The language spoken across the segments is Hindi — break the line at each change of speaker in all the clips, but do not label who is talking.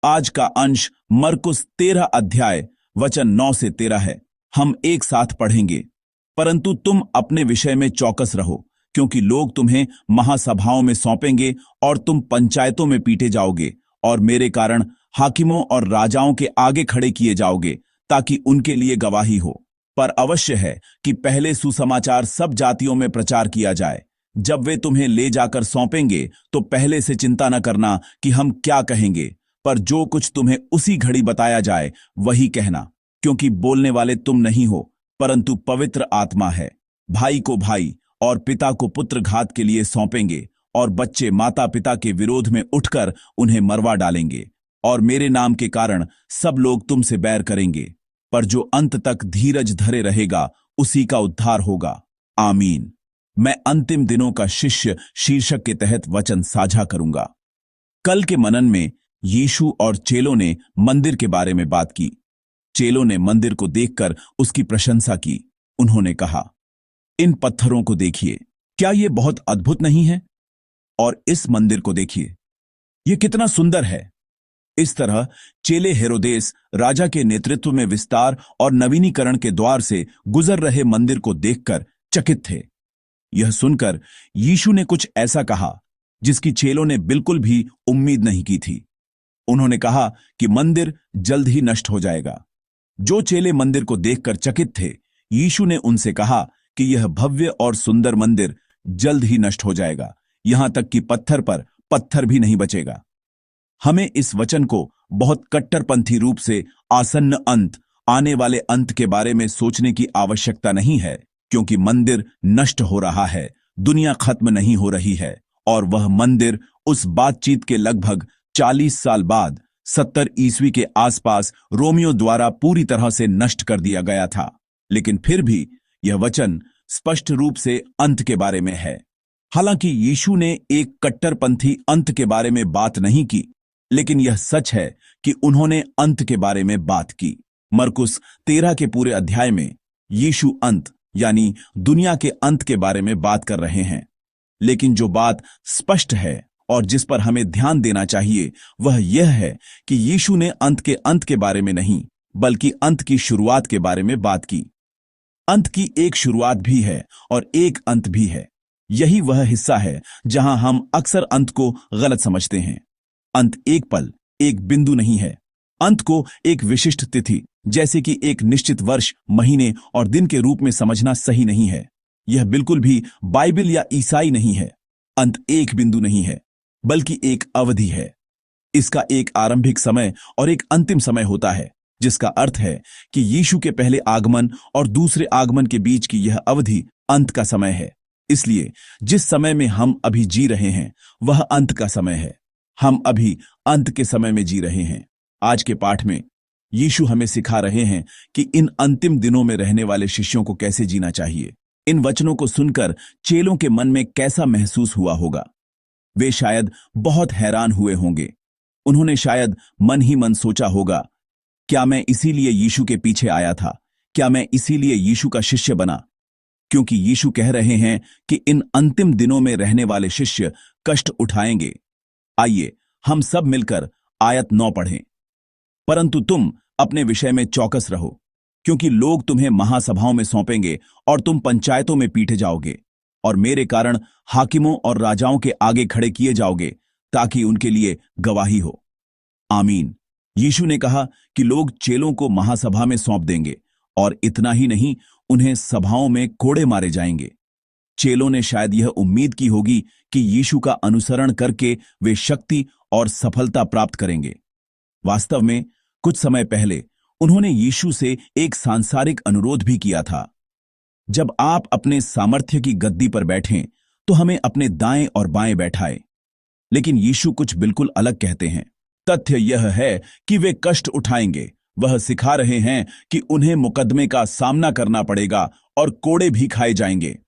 आज का अंश मरकुस 13 अध्याय वचन 9 से 13 है। हम एक साथ पढ़ेंगे। परंतु तुम अपने विषय में चौकस रहो, क्योंकि लोग तुम्हें महासभाओं में सौंपेंगे और तुम पंचायतों में पीटे जाओगे और मेरे कारण हाकिमों और राजाओं के आगे खड़े किए जाओगे, ताकि उनके लिए गवाही हो। पर अवश्य है कि पहले सुसमाचार सब जातियों में प्रचार किया जाए। जब वे तुम्हें ले जाकर सौंपेंगे तो पहले से चिंता न करना कि हम क्या कहेंगे, पर जो कुछ तुम्हें उसी घड़ी बताया जाए वही कहना, क्योंकि बोलने वाले तुम नहीं हो, परंतु पवित्र आत्मा है। भाई को भाई और पिता को पुत्र घात के लिए सौंपेंगे, और बच्चे माता पिता के विरोध में उठकर उन्हें मरवा डालेंगे, और मेरे नाम के कारण सब लोग तुमसे बैर करेंगे। पर जो अंत तक धीरज धरे रहेगा उसी का उद्धार होगा। आमीन। मैं अंतिम दिनों का शिष्य शीर्षक के तहत वचन साझा करूंगा। कल के मनन में यीशु और चेलों ने मंदिर के बारे में बात की। चेलों ने मंदिर को देखकर उसकी प्रशंसा की। उन्होंने कहा, इन पत्थरों को देखिए, क्या ये बहुत अद्भुत नहीं है? और इस मंदिर को देखिए, ये कितना सुंदर है। इस तरह चेले हेरोदेस राजा के नेतृत्व में विस्तार और नवीनीकरण के द्वार से गुजर रहे मंदिर को देखकर चकित थे। यह सुनकर यीशु ने कुछ ऐसा कहा जिसकी चेलों ने बिल्कुल भी उम्मीद नहीं की थी। उन्होंने कहा कि मंदिर जल्द ही नष्ट हो जाएगा। जो चेले मंदिर को देखकर चकित थे, यीशु ने उनसे कहा कि यह भव्य और सुंदर मंदिर जल्द ही नष्ट हो जाएगा, यहां तक कि पत्थर पर पत्थर भी नहीं बचेगा। हमें इस वचन को बहुत कट्टरपंथी रूप से आसन्न अंत, आने वाले अंत के बारे में सोचने की आवश्यकता नहीं है, क्योंकि मंदिर नष्ट हो रहा है, दुनिया खत्म नहीं हो रही है, और वह मंदिर उस बातचीत के लगभग 40 साल बाद 70 ईस्वी के आसपास रोमियो द्वारा पूरी तरह से नष्ट कर दिया गया था। लेकिन फिर भी यह वचन स्पष्ट रूप से अंत के बारे में है। हालांकि यीशु ने एक कट्टरपंथी अंत के बारे में बात नहीं की, लेकिन यह सच है कि उन्होंने अंत के बारे में बात की। मरकुस 13 के पूरे अध्याय में यीशु अंत यानी दुनिया के अंत के बारे में बात कर रहे हैं। लेकिन जो बात स्पष्ट है और जिस पर हमें ध्यान देना चाहिए वह यह है कि यीशु ने अंत के बारे में नहीं, बल्कि अंत की शुरुआत के बारे में बात की। अंत की एक शुरुआत भी है और एक अंत भी है। यही वह हिस्सा है जहां हम अक्सर अंत को गलत समझते हैं। अंत एक पल, एक बिंदु नहीं है। अंत को एक विशिष्ट तिथि, जैसे कि एक निश्चित वर्ष, महीने और दिन के रूप में समझना सही नहीं है। यह बिल्कुल भी बाइबल या ईसाई नहीं है। अंत एक बिंदु नहीं है, बल्कि एक अवधि है। इसका एक आरंभिक समय और एक अंतिम समय होता है, जिसका अर्थ है कि यीशु के पहले आगमन और दूसरे आगमन के बीच की यह अवधि अंत का समय है। इसलिए जिस समय में हम अभी जी रहे हैं वह अंत का समय है। हम अभी अंत के समय में जी रहे हैं। आज के पाठ में यीशु हमें सिखा रहे हैं कि इन अंतिम दिनों में रहने वाले शिष्यों को कैसे जीना चाहिए। इन वचनों को सुनकर चेलों के मन में कैसा महसूस हुआ होगा? वे शायद बहुत हैरान हुए होंगे। उन्होंने शायद मन ही मन सोचा होगा, क्या मैं इसीलिए यीशु के पीछे आया था? क्या मैं इसीलिए यीशु का शिष्य बना? क्योंकि यीशु कह रहे हैं कि इन अंतिम दिनों में रहने वाले शिष्य कष्ट उठाएंगे। आइए हम सब मिलकर आयत 9 पढ़ें। परंतु तुम अपने विषय में चौकस रहो, क्योंकि लोग तुम्हें महासभाओं में सौंपेंगे और तुम पंचायतों में पीटे जाओगे, और मेरे कारण हाकिमों और राजाओं के आगे खड़े किए जाओगे, ताकि उनके लिए गवाही हो। आमीन। यीशु ने कहा कि लोग चेलों को महासभा में सौंप देंगे, और इतना ही नहीं, उन्हें सभाओं में कोड़े मारे जाएंगे। चेलों ने शायद यह उम्मीद की होगी कि यीशु का अनुसरण करके वे शक्ति और सफलता प्राप्त करेंगे। वास्तव में कुछ समय पहले उन्होंने यीशु से एक सांसारिक अनुरोध भी किया था, जब आप अपने सामर्थ्य की गद्दी पर बैठें तो हमें अपने दाएं और बाएं बैठाएं। लेकिन यीशु कुछ बिल्कुल अलग कहते हैं। तथ्य यह है कि वे कष्ट उठाएंगे। वह सिखा रहे हैं कि उन्हें मुकदमे का सामना करना पड़ेगा और कोड़े भी खाए जाएंगे।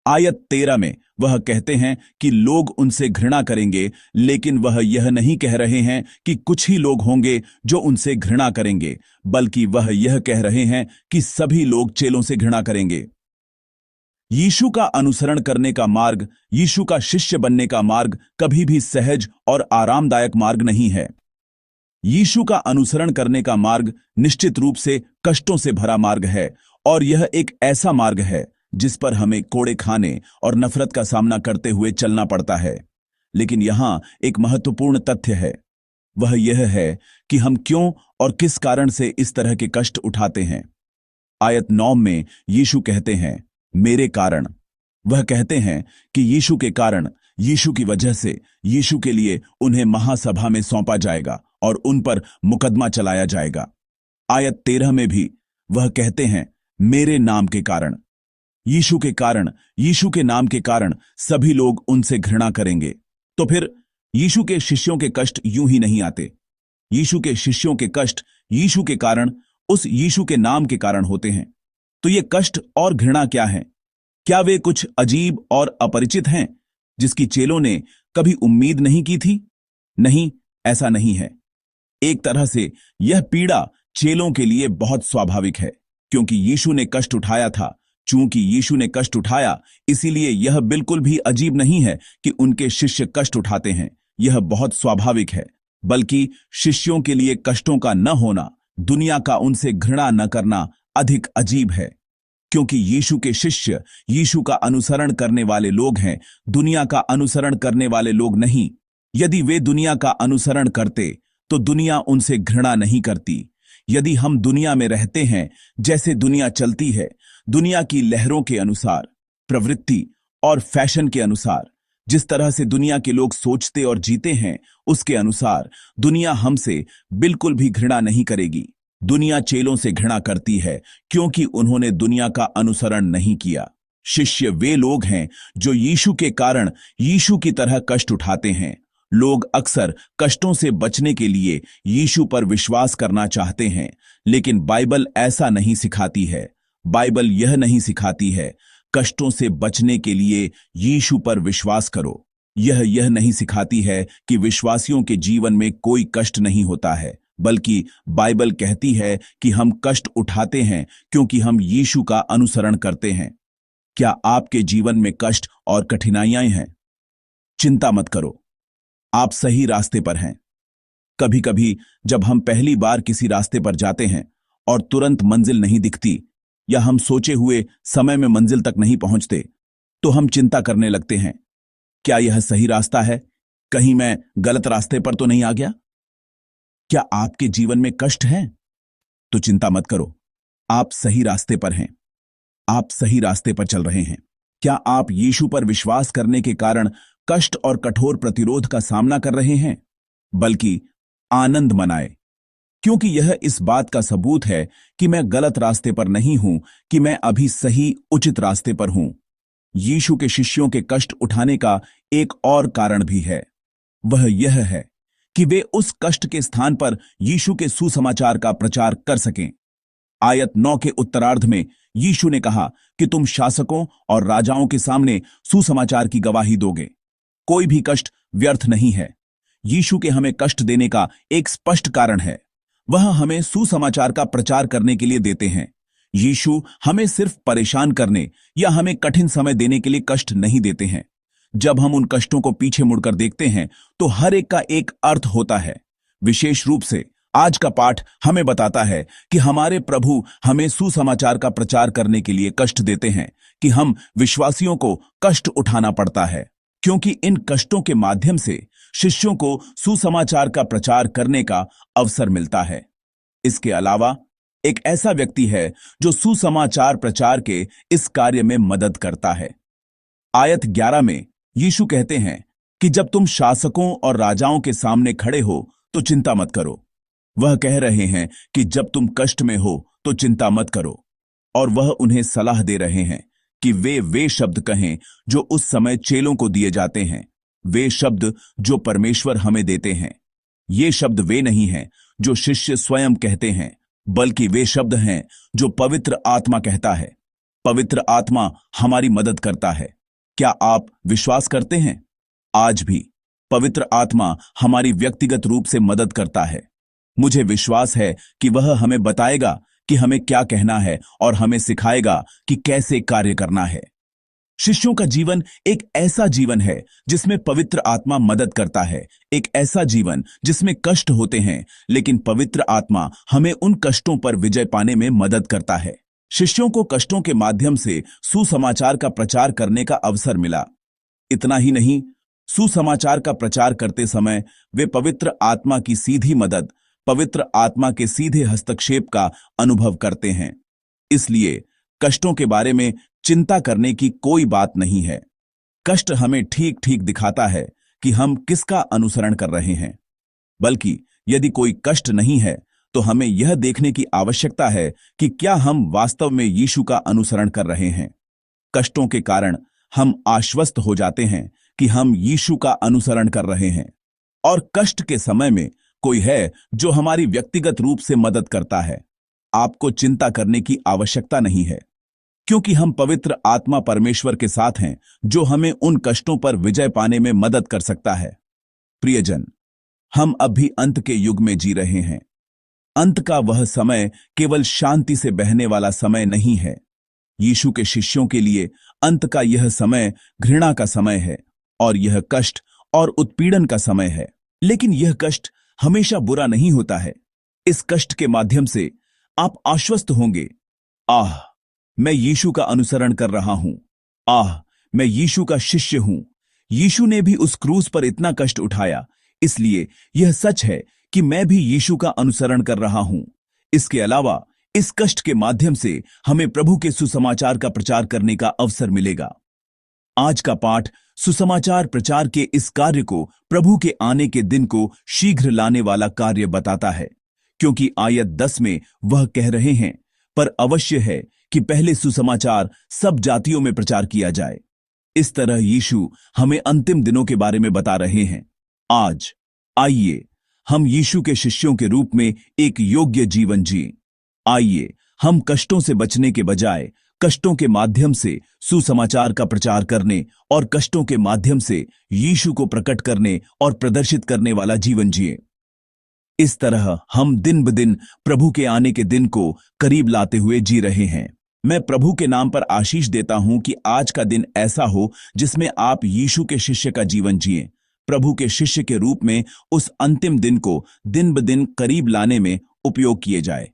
आयत 13 में वह कहते हैं कि लोग उनसे घृणा करेंगे, लेकिन वह यह नहीं कह रहे हैं कि कुछ ही लोग होंगे जो उनसे घृणा करेंगे, बल्कि वह यह कह रहे हैं कि सभी लोग चेलों से घृणा करेंगे। यीशु का अनुसरण करने का मार्ग, यीशु का शिष्य बनने का मार्ग कभी भी सहज और आरामदायक मार्ग नहीं है। यीशु का अनुसरण करने का मार्ग निश्चित रूप से कष्टों से भरा मार्ग है, और यह एक ऐसा मार्ग है जिस पर हमें कोड़े खाने और नफरत का सामना करते हुए चलना पड़ता है। लेकिन यहां एक महत्वपूर्ण तथ्य है। वह यह है कि हम क्यों और किस कारण से इस तरह के कष्ट उठाते हैं। आयत 9 में यीशु कहते हैं, मेरे कारण। वह कहते हैं कि यीशु के कारण, यीशु की वजह से, यीशु के लिए उन्हें महासभा में सौंपा जाएगा और उन पर मुकदमा चलाया जाएगा। आयत 13 में भी वह कहते हैं, मेरे नाम के कारण। यीशु के कारण, यीशु के नाम के कारण सभी लोग उनसे घृणा करेंगे। तो फिर यीशु के शिष्यों के कष्ट यूं ही नहीं आते। यीशु के शिष्यों के कष्ट यीशु के कारण, उस यीशु के नाम के कारण होते हैं। तो ये कष्ट और घृणा क्या है? क्या वे कुछ अजीब और अपरिचित हैं जिसकी चेलों ने कभी उम्मीद नहीं की थी? नहीं, ऐसा नहीं है। एक तरह से यह पीड़ा चेलों के लिए बहुत स्वाभाविक है, क्योंकि यीशु ने कष्ट उठाया था। चूंकि यीशु ने कष्ट उठाया, इसीलिए यह बिल्कुल भी अजीब नहीं है कि उनके शिष्य कष्ट उठाते हैं। यह बहुत स्वाभाविक है। बल्कि शिष्यों के लिए कष्टों का न होना, दुनिया का उनसे घृणा न करना अधिक अजीब है, क्योंकि यीशु के शिष्य यीशु का अनुसरण करने वाले लोग हैं, दुनिया का अनुसरण करने वाले लोग नहीं। यदि वे दुनिया का अनुसरण करते तो दुनिया उनसे घृणा नहीं करती। यदि हम दुनिया में रहते हैं, जैसे दुनिया चलती है, दुनिया की लहरों के अनुसार, प्रवृत्ति और फैशन के अनुसार, जिस तरह से दुनिया के लोग सोचते और जीते हैं, उसके अनुसार दुनिया हमसे बिल्कुल भी घृणा नहीं करेगी। दुनिया चेलों से घृणा करती है क्योंकि उन्होंने दुनिया का अनुसरण नहीं किया। शिष्य वे लोग हैं जो यीशु के कारण यीशु की तरह कष्ट उठाते हैं। लोग अक्सर कष्टों से बचने के लिए यीशु पर विश्वास करना चाहते हैं, लेकिन बाइबल ऐसा नहीं सिखाती है। बाइबल यह नहीं सिखाती है, कष्टों से बचने के लिए यीशु पर विश्वास करो। यह नहीं सिखाती है कि विश्वासियों के जीवन में कोई कष्ट नहीं होता है, बल्कि बाइबल कहती है कि हम कष्ट उठाते हैं क्योंकि हम यीशु का अनुसरण करते हैं। क्या आपके जीवन में कष्ट और कठिनाइयां हैं? चिंता मत करो, आप सही रास्ते पर हैं। कभी कभी जब हम पहली बार किसी रास्ते पर जाते हैं और तुरंत मंजिल नहीं दिखती, या हम सोचे हुए समय में मंजिल तक नहीं पहुंचते, तो हम चिंता करने लगते हैं, क्या यह सही रास्ता है? कहीं मैं गलत रास्ते पर तो नहीं आ गया? क्या आपके जीवन में कष्ट हैं? तो चिंता मत करो, आप सही रास्ते पर हैं। आप सही रास्ते पर चल रहे हैं। क्या आप यीशु पर विश्वास करने के कारण कष्ट और कठोर प्रतिरोध का सामना कर रहे हैं? बल्कि आनंद मनाए, क्योंकि यह इस बात का सबूत है कि मैं गलत रास्ते पर नहीं हूं, कि मैं अभी सही उचित रास्ते पर हूं। यीशु के शिष्यों के कष्ट उठाने का एक और कारण भी है। वह यह है कि वे उस कष्ट के स्थान पर यीशु के सुसमाचार का प्रचार कर सकें। आयत 9 के उत्तरार्ध में यीशु ने कहा कि तुम शासकों और राजाओं के सामने सुसमाचार की गवाही दोगे। कोई भी कष्ट व्यर्थ नहीं है। यीशु के हमें कष्ट देने का एक स्पष्ट कारण है। वह हमें सुसमाचार का प्रचार करने के लिए देते हैं। यीशु हमें सिर्फ परेशान करने या हमें कठिन समय देने के लिए कष्ट नहीं देते हैं। जब हम उन कष्टों को पीछे मुड़कर देखते हैं तो हर एक का एक अर्थ होता है। विशेष रूप से आज का पाठ हमें बताता है कि हमारे प्रभु हमें सुसमाचार का प्रचार करने के लिए कष्ट देते हैं, कि हम विश्वासियों को कष्ट उठाना पड़ता है, क्योंकि इन कष्टों के माध्यम से शिष्यों को सुसमाचार का प्रचार करने का अवसर मिलता है। इसके अलावा एक ऐसा व्यक्ति है जो सुसमाचार प्रचार के इस कार्य में मदद करता है। आयत 11 में यीशु कहते हैं कि जब तुम शासकों और राजाओं के सामने खड़े हो तो चिंता मत करो। वह कह रहे हैं कि जब तुम कष्ट में हो तो चिंता मत करो, और वह उन्हें सलाह दे रहे हैं कि वे शब्द कहें जो उस समय चेलों को दिए जाते हैं, वे शब्द जो परमेश्वर हमें देते हैं। ये शब्द वे नहीं हैं जो शिष्य स्वयं कहते हैं, बल्कि वे शब्द हैं जो पवित्र आत्मा कहता है। पवित्र आत्मा हमारी मदद करता है। क्या आप विश्वास करते हैं? आज भी पवित्र आत्मा हमारी व्यक्तिगत रूप से मदद करता है। मुझे विश्वास है कि वह हमें बताएगा कि हमें क्या कहना है और हमें सिखाएगा कि कैसे कार्य करना है। शिष्यों का जीवन एक ऐसा जीवन है जिसमें पवित्र आत्मा मदद करता है, एक ऐसा जीवन जिसमें कष्ट होते हैं, लेकिन पवित्र आत्मा हमें उन कष्टों पर विजय पाने में मदद करता है। शिष्यों को कष्टों के माध्यम से सुसमाचार का प्रचार करने का अवसर मिला। इतना ही नहीं, सुसमाचार का प्रचार करते समय वे पवित्र आत्मा की सीधी मदद, पवित्र आत्मा के सीधे हस्तक्षेप का अनुभव करते हैं। इसलिए कष्टों के बारे में चिंता करने की कोई बात नहीं है। कष्ट हमें ठीक ठीक दिखाता है कि हम किसका अनुसरण कर रहे हैं। बल्कि यदि कोई कष्ट नहीं है तो हमें यह देखने की आवश्यकता है कि क्या हम वास्तव में यीशु का अनुसरण कर रहे हैं। कष्टों के कारण हम आश्वस्त हो जाते हैं कि हम यीशु का अनुसरण कर रहे हैं, और कष्ट के समय में कोई है जो हमारी व्यक्तिगत रूप से मदद करता है। आपको चिंता करने की आवश्यकता नहीं है, क्योंकि हम पवित्र आत्मा परमेश्वर के साथ हैं जो हमें उन कष्टों पर विजय पाने में मदद कर सकता है। प्रियजन, हम अब भी अंत के युग में जी रहे हैं। अंत का वह समय केवल शांति से बहने वाला समय नहीं है। यीशु के शिष्यों के लिए अंत का यह समय घृणा का समय है, और यह कष्ट और उत्पीड़न का समय है। लेकिन यह कष्ट हमेशा बुरा नहीं होता है। इस कष्ट के माध्यम से आप आश्वस्त होंगे, आह, मैं यीशु का अनुसरण कर रहा हूं। आह, मैं यीशु का शिष्य हूं। यीशु ने भी उस क्रूस पर इतना कष्ट उठाया, इसलिए यह सच है कि मैं भी यीशु का अनुसरण कर रहा हूं। इसके अलावा इस कष्ट के माध्यम से हमें प्रभु के सुसमाचार का प्रचार करने का अवसर मिलेगा। आज का पाठ सुसमाचार प्रचार के इस कार्य को प्रभु के आने के दिन को शीघ्र लाने वाला कार्य बताता है, क्योंकि आयत 10 में वह कह रहे हैं, पर अवश्य है कि पहले सुसमाचार सब जातियों में प्रचार किया जाए। इस तरह यीशु हमें अंतिम दिनों के बारे में बता रहे हैं। आज आइए हम यीशु के शिष्यों के रूप में एक योग्य जीवन जिएं। आइए हम कष्टों से बचने के बजाय कष्टों के माध्यम से सुसमाचार का प्रचार करने और कष्टों के माध्यम से यीशु को प्रकट करने और प्रदर्शित करने वाला जीवन जिएं। इस तरह हम दिन ब दिन प्रभु के आने के दिन को करीब लाते हुए जी रहे हैं। मैं प्रभु के नाम पर आशीष देता हूं कि आज का दिन ऐसा हो जिसमें आप यीशु के शिष्य का जीवन जिएं, प्रभु के शिष्य के रूप में उस अंतिम दिन को दिन ब दिन करीब लाने में उपयोग किए जाए।